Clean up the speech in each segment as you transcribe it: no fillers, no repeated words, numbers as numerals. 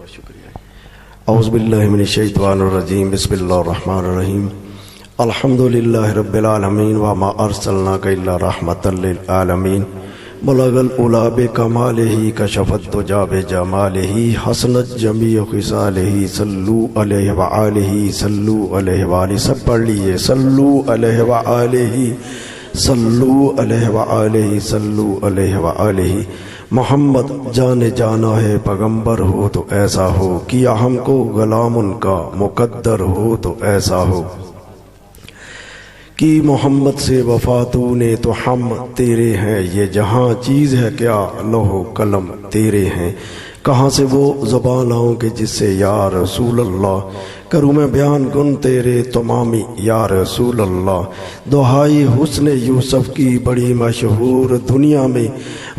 اعوذ باللہ من الشیطان الرجیم بسم اللہ الرحمن الرحیم الحمدللہ رب العالمین وما ارسلناک الا رحمتا للعالمین بلغ العلا بکمالہ کشف الدجی بجمالہ حسنت جمیع خصالہ صلو علیہ وآلہ صلو علیہ وآلہ سب پڑھ لیجئے صلو علیہ وآلہ صلو علیہ وآلہ صلو علیہ وآلہ محمد جانے جانا ہے پیغمبر ہو تو ایسا ہو کیا ہم کو غلام ان کا مقدر ہو تو ایسا ہو کی محمد سے وفا تو نے تو ہم تیرے ہیں یہ جہاں چیز ہے کیا لوح و قلم تیرے ہیں کہاں سے وہ زبان لاؤں کہ جس سے یا رسول اللہ کروں میں بیان گن تیرے تمامی یا رسول اللہ دہائی حسن یوسف کی بڑی مشہور دنیا میں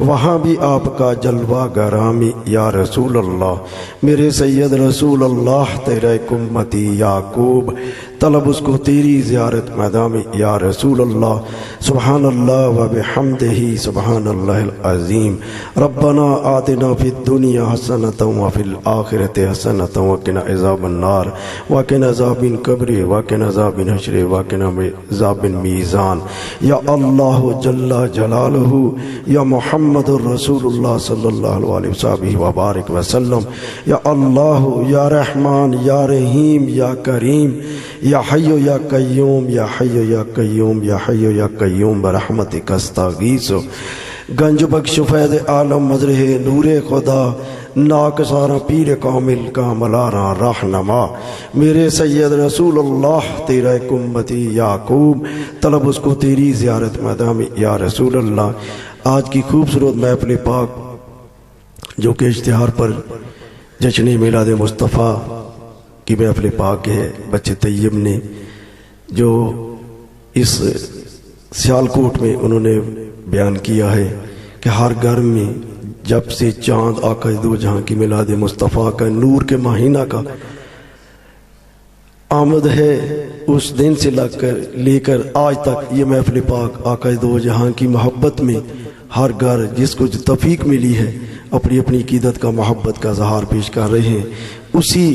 وہاں بھی آپ کا جلوہ گرامی یا رسول اللہ میرے سید رسول اللہ تیرے امتی یعقوب طلب اس کو تیری زیارت مدامی یا رسول اللہ سبحان اللہ و بحمدہ سبحان اللہ العظیم ربنا آتنا فی الدنیا حسنۃ وفی الآخرۃ حسنۃ وقنا عذاب النار وقنا عذاب القبر وقنا عذاب الحشر وقنا عذاب المیزان یا اللہ جل جلالہ یا محمد رسول اللہ صلی اللہ علیہ وسلم وبارک وسلم یا اللہ یا رحمان یا رحیم یا کریم یا حی یا قیوم یا حی یا قیوم یا حی یا قیوم برحمتک استغیث گنج بخش فیض عالم مظہر نور خدا ناک سارا پیر کامل کا ملارا رہنما میرے سید رسول اللہ تیرا امتی یعقوب طلب اس کو تیری زیارت مدامی یا رسول اللہ آج کی خوبصورت محفل پاک جو کہ اشتہار پر جشن میلاد مصطفیٰ کی محفل پاک ہے بچے طیب نے جو اس سیالکوٹ میں انہوں نے بیان کیا ہے کہ ہر گھر میں جب سے چاند آقا دو جہاں کی میلاد مصطفیٰ کا نور کے مہینہ کا آمد ہے اس دن سے لے کر آج تک یہ محفل پاک آقا دو جہاں کی محبت میں ہر گھر جس کو توفیق ملی ہے اپنی اپنی عقیدت کا محبت کا اظہار پیش کر رہے ہیں اسی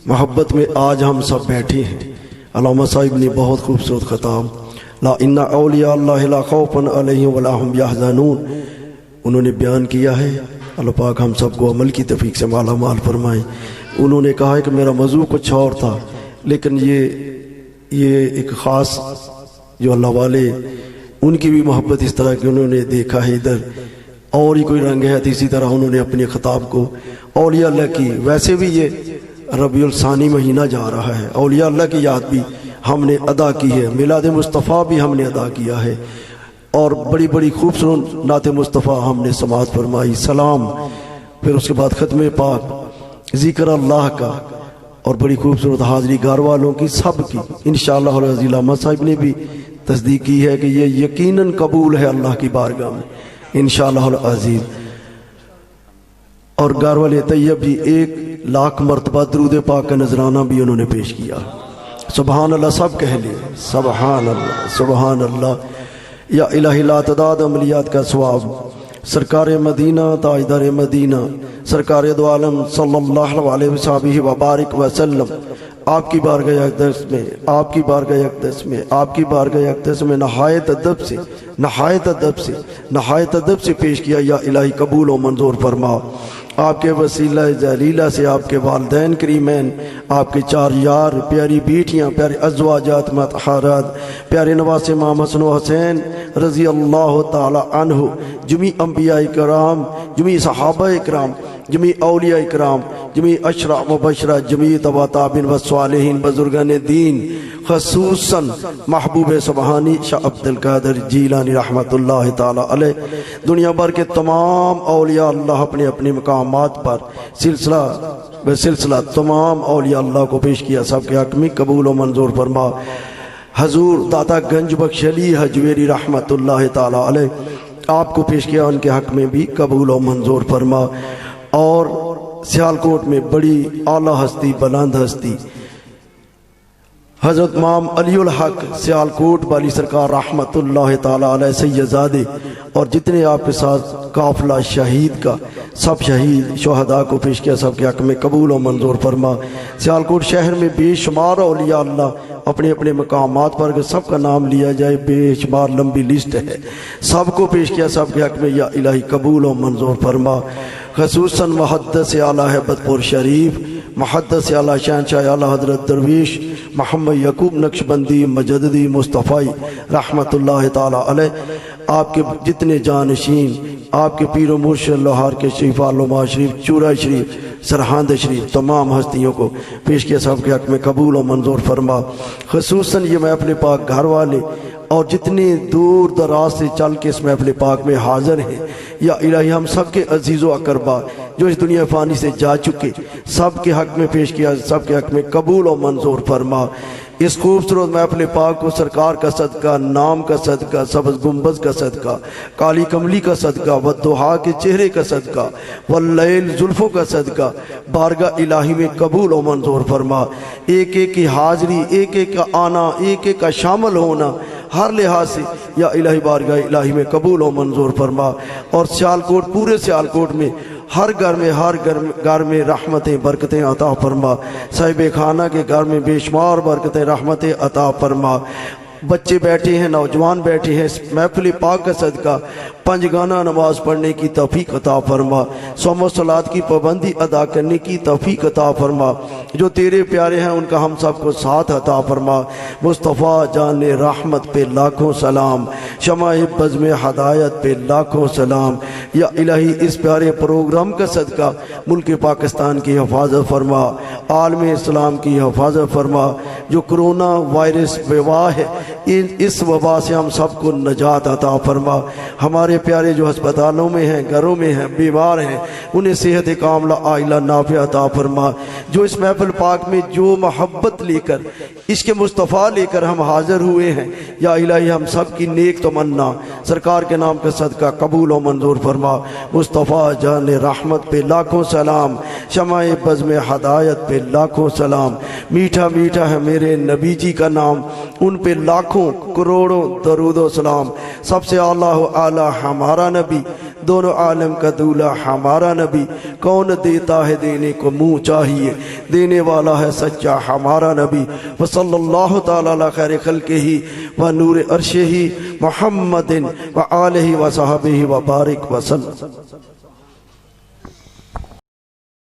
محبت میں آج ہم سب بیٹھے ہیں علامہ صاحب نے بہت خوبصورت خطاب لا ان اولیاء اللہ لا خوف علیہم ولا هم یحزنون انہوں نے بیان کیا ہے اللہ پاک ہم سب کو عمل کی توفیق سے مالا مال فرمائیں انہوں نے کہا ہے کہ میرا موضوع کچھ اور تھا لیکن یہ ایک خاص جو اللہ والے ان کی بھی محبت اس طرح کہ انہوں نے دیکھا ہے ادھر اور ہی کوئی رنگ ہے اسی طرح انہوں نے اپنے خطاب کو اولیاء اللہ کی ویسے بھی یہ ربیع الثانی مہینہ جا رہا ہے اولیاء اللہ کی یاد بھی ہم نے ادا کی ہے میلاد مصطفیٰ بھی ہم نے ادا کیا ہے اور بڑی بڑی خوبصورت نعت مصطفیٰ ہم نے سماعت فرمائی سلام پھر اس کے بعد ختم پاک ذکر اللہ کا اور بڑی خوبصورت حاضری گھر والوں کی سب کی انشاءاللہ العزیز علامہ صاحب نے بھی تصدیق کی ہے کہ یہ یقیناً قبول ہے اللہ کی بارگاہ میں انشاءاللہ العزیز اور گھر والے طیب جی 1,00,000 مرتبہ درود پاک کا نذرانہ بھی انہوں نے پیش کیا سبحان اللہ سب کہہ لیں سبحان اللہ سبحان اللہ یا الہی لا تعداد عملیات کا ثواب سرکار مدینہ تاجدار مدینہ سرکار دو عالم صلی اللہ علیہ وسلم وبارک وسلم آپ کی بارگاہ اقدس میں آپ کی بارگاہ اقدس میں آپ کی بارگاہ اقدس میں نہایت ادب سے پیش کیا یا الہی قبول و منظور فرما آپ کے وسیلہ جلیلہ سے آپ کے والدین کریمین آپ کے 4 یار پیاری بیٹیاں پیارے ازواجات مطہرات پیارے نواز امام حسن و حسین رضی اللہ تعالی عنہ جمیع انبیاء کرام جمیع صحابہ کرام جمیع اولیاء کرام جمیع اشرا مبشرہ جمیع تبع تابعین و صالحین بزرگان دین خصوصاً محبوب سبحانی شاہ عبد القادر جیلانی رحمت اللہ تعالی علیہ دنیا بھر کے تمام اولیاء اللہ اپنے اپنے مقامات پر سلسلہ تمام اولیاء اللہ کو پیش کیا سب کے حق میں قبول و منظور فرما حضور داتا گنج بخش علی حجویری رحمت اللہ تعالی علیہ آپ کو پیش کیا ان کے حق میں بھی قبول و منظور فرما اور سیالکوٹ میں بڑی اعلیٰ ہستی بلند ہستی حضرت امام علی الحق سیالکوٹ والی سرکار رحمت اللہ تعالی علیہ سیدزادے اور جتنے آپ کے ساتھ قافلہ شہید کا سب شہید شہداء کو پیش کیا، سب کے حق میں قبول و منظور فرما۔ سیالکوٹ شہر میں بے شمار اولیاء اللہ اپنے اپنے مقامات پر اگر سب کا نام لیا جائے بے شمار لمبی لسٹ ہے، سب کو پیش کیا، سب کے حق میں یا الہی قبول و منظور فرما۔ خصوصاً محدث اعلیٰ ہیبت پور شریف، محدث اعلیٰ شہنشاہ اعلیٰ حضرت درویش محمد یعقوب نقشبندی مجددی مصطفی رحمت اللہ تعالی علیہ، آپ کے جتنے جانشین، آپ کے پیر و مرشد لوہار کے شریف علامہ شریف چورا شریف سرہند شریف تمام ہستیوں کو پیش کیا، سب کے حق میں قبول و منظور فرما۔ خصوصاً یہ محفل پاک گھر والے اور جتنے دور دراز سے چل کے اس محفل پاک میں حاضر ہیں، یا الہی ہم سب کے عزیز و اقربا جو اس دنیا فانی سے جا چکے سب کے حق میں پیش کیا، سب کے حق میں قبول و منظور فرما۔ اس خوبصورت محفل پاک کو سرکار کا صدقہ، نام کا صدقہ، سبز گنبد کا صدقہ، کالی کملی کا صدقہ، والضحیٰ کے چہرے کا صدقہ، واللیل زلفوں کا صدقہ بارگاہ الہی میں قبول و منظور فرما۔ ایک ایک کی حاضری، ایک ایک کا آنا، ایک ایک کا شامل ہونا ہر لحاظ سے یا الہی بارگاہ الہی میں قبول و منظور فرما۔ اور سیالکوٹ، پورے سیالکوٹ میں ہر گھر میں رحمتیں برکتیں عطا فرما۔ صاحب خانہ کے گھر میں بے شمار برکتیں رحمتیں عطا فرما۔ بچے بیٹھے ہیں، نوجوان بیٹھے ہیں، اس محفل پاک کا صدقہ پنجگانہ نماز پڑھنے کی توفیق عطا فرما، صوم و صلات کی پابندی ادا کرنے کی توفیق عطا فرما۔ جو تیرے پیارے ہیں ان کا ہم سب کو ساتھ عطا فرما۔ مصطفیٰ جان رحمت پہ لاکھوں سلام، شمع بزم ہدایت پہ لاکھوں سلام۔ یا الہی اس پیارے پروگرام کا صدقہ ملک پاکستان کی حفاظت فرما، عالم اسلام کی حفاظت فرما۔ جو کرونا وائرس وبا ہے اس وبا سے ہم سب کو نجات عطا فرما۔ ہمارے پیارے جو ہسپتالوں میں ہیں، گھروں میں ہیں، بیمار ہیں، انہیں صحت کاملہ عاجلہ نافع عطا فرما۔ جو اس محفل پاک میں جو محبت لے کر، عشق مصطفیٰ لے کر ہم حاضر ہوئے ہیں، یا الہی ہم سب کی نیک تمنا سرکار کے نام کا صدقہ قبول و منظور فرما۔ مصطفیٰ جان رحمت پہ لاکھوں سلام، شمع بزم ہدایت پہ لاکھوں سلام۔ میٹھا میٹھا ہے میرے نبی جی کا نام، ان پہ لاکھوں کروڑوں درود و سلام۔ سب سے اعلیٰ اعلیٰ ہمارا نبی، دونوں عالم کا دولہ ہمارا نبی، کون دیتا ہے دینے کو منہ چاہیے، دینے والا ہے سچا ہمارا نبی۔ وصلی اللہ تعالیٰ علی خیر خلقہ و نور عرشہ محمد و آلہ و صحبہ و بارک وسلم۔